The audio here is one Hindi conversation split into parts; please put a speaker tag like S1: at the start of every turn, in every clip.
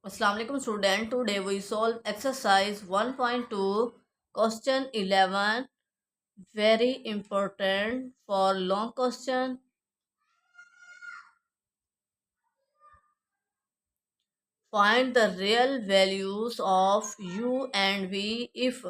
S1: Assalamu alaikum student. Today we solve exercise 1.2 question 11. Very important for long question. Find the real values of u and v if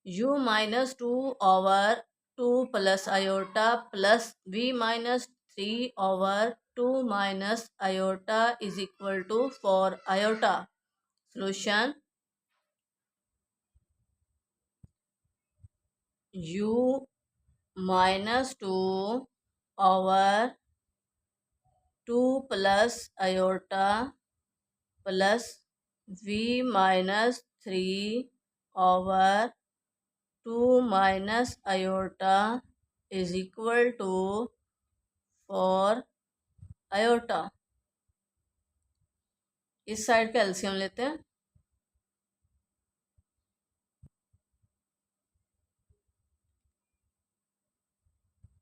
S1: u minus 2 over 2 plus iota plus v minus 3 over 2 minus iota is equal to 4 iota. Solution: u minus 2 over 2 plus iota plus v minus 3 over 2 minus iota is equal to 4 iota. इस साइड का एलसीएम लेते हैं.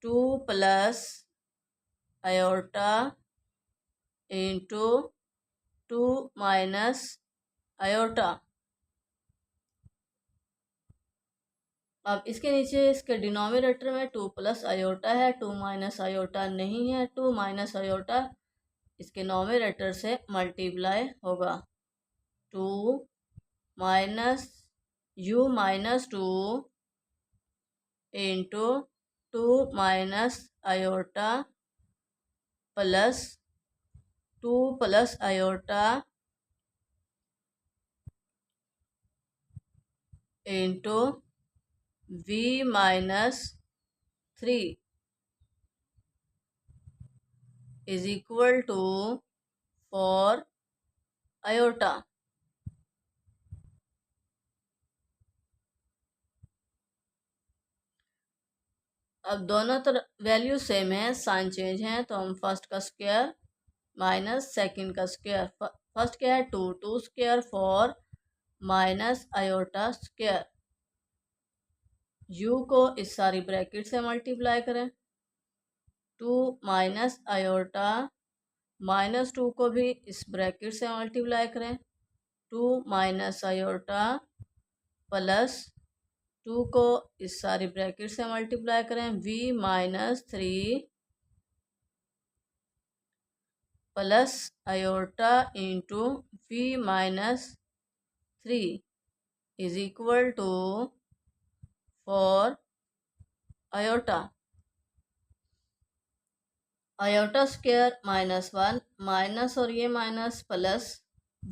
S1: 2 plus iota into 2 minus iota. अब इसके नीचे इसके डिनोमिनेटर में 2 प्लस आयोटा है, 2 माइनस आयोटा नहीं है. 2 माइनस आयोटा इसके नोमिनेटर से मल्टीप्लाई होगा. 2 minus u minus 2 into 2 minus iota plus 2 plus iota into v minus 3 is equal to 4 iota. अब दोनों तरफ वैल्यू सेम है, साइन चेंज है, तो हम फर्स्ट का स्क्वायर माइनस सेकंड का स्क्वायर. फर्स्ट क्या है 2, 2 square 4 minus iota square. u को इस सारी ब्रैकेट से मल्टीप्लाई करें. 2 माइनस आयोटा माइनस 2 को भी इस ब्रैकेट से मल्टीप्लाई करें. 2 माइनस आयोटा प्लस 2 को इस सारी ब्रैकेट से मल्टीप्लाई करें. v minus 3 plus iota into v minus 3 is equal to 4 iota. Iota square minus 1 minus और ये माइनस प्लस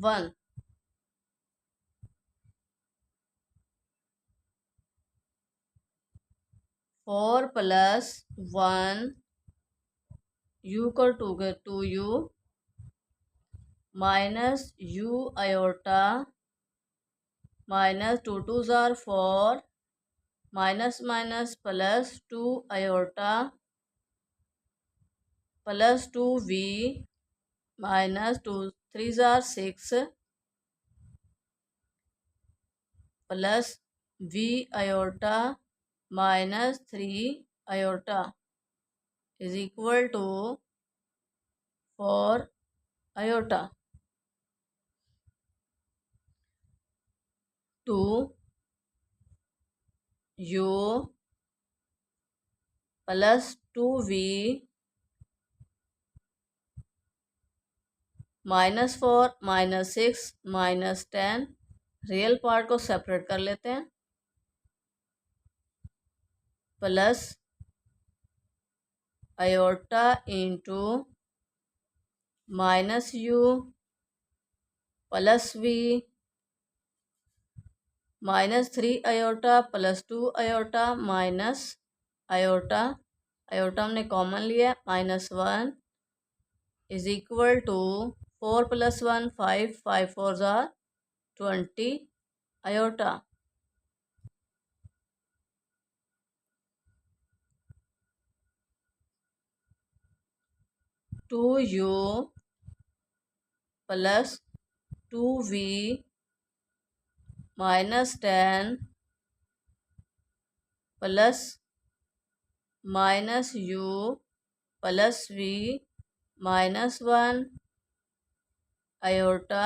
S1: 1. 4 प्लस 1 u को 2 के 2u minus u iota minus 2 2 जार 4 minus minus plus 2 iota plus 2v minus 2 3 जार 6 plus v iota minus 3 iota is equal to 4 iota. 2 u plus 2v minus 4 minus 6 minus 10. Real part को सेपरेट कर लेते हैं. Plus iota into minus u plus v minus 3 iota plus 2 iota minus iota. Iota हमने कॉमन लिया minus 1 is equal to 4 plus 1 5 5 4 जार 20 iota. 2u plus 2v minus 10 plus minus u plus v minus 1 iota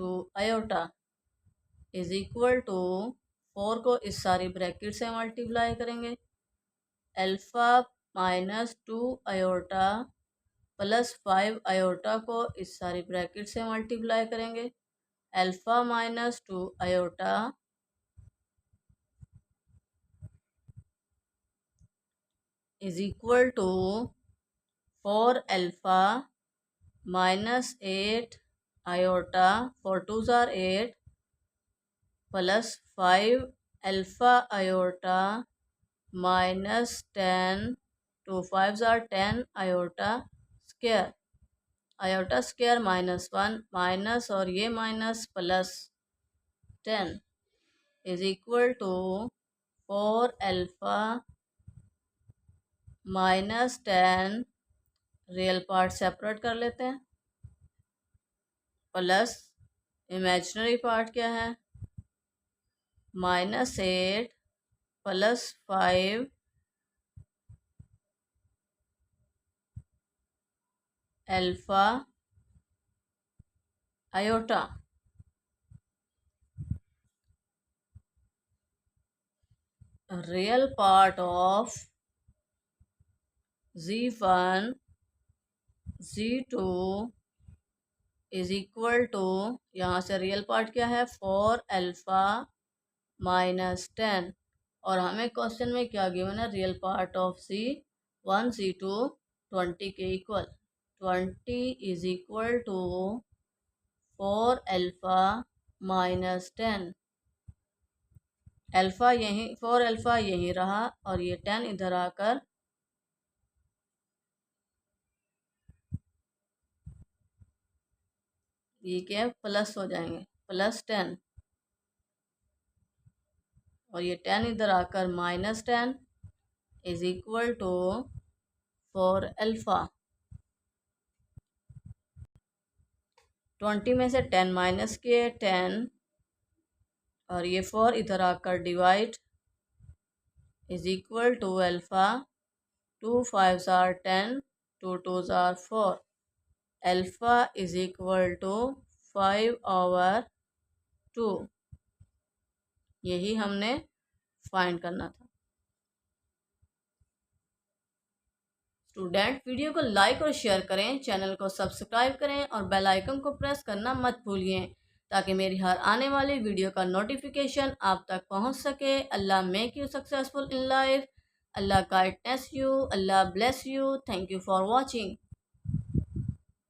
S1: to iota is equal to 4 को इस सारी ब्रैकेट से मल्टीप्लाई करेंगे, alpha minus 2 iota plus 5 iota को इस सारी ब्रैकेट से मल्टीप्लाई करेंगे, alpha minus 2 iota is equal to 4 alpha minus 8 iota, 4 2s are 8 plus 5 alpha iota minus 10, 2 5s are 10 iota square, iota square minus 1 minus और ये minus plus 10 is equal to 4 alpha minus 10, real part separate कर लेते हैं, प्लस इमेजिनरी पार्ट क्या है, minus 8 plus 5 alpha iota. Real part of Z1 Z2 is equal to, यहाँ से रियल पार्ट क्या है 4 अल्फ़ा माइनस 10 और हमें क्वेश्चन में क्या गिवन है, real part of Z1 Z2 20 के equal, 20 is equal to 4 alpha minus 10, alpha यहीं 4 अल्फ़ा यहीं रहा और ये 10 इधर आकर ये क्या प्लस हो जाएंगे, प्लस 10 और ये 10 इधर आकर minus 10 is equal to 4 alpha. 20 में से 10 माइनस किए 10 और ये 4 इधर आकर divide is equal to alpha, 2 5s are 10, 2 2s are 4, अल्फ़ा इज इक्वल टू 5/2, यही हमने फाइंड करना था। स्टूडेंट वीडियो को लाइक और शेयर करें, चैनल को सब्सक्राइब करें और बेल आइकन को प्रेस करना मत भूलिए ताकि मेरी हर आने वाली वीडियो का नोटिफिकेशन आप तक पहुंच सके। Allah make you successful in life, Allah guidance you, Allah bless you. Thank you for watching.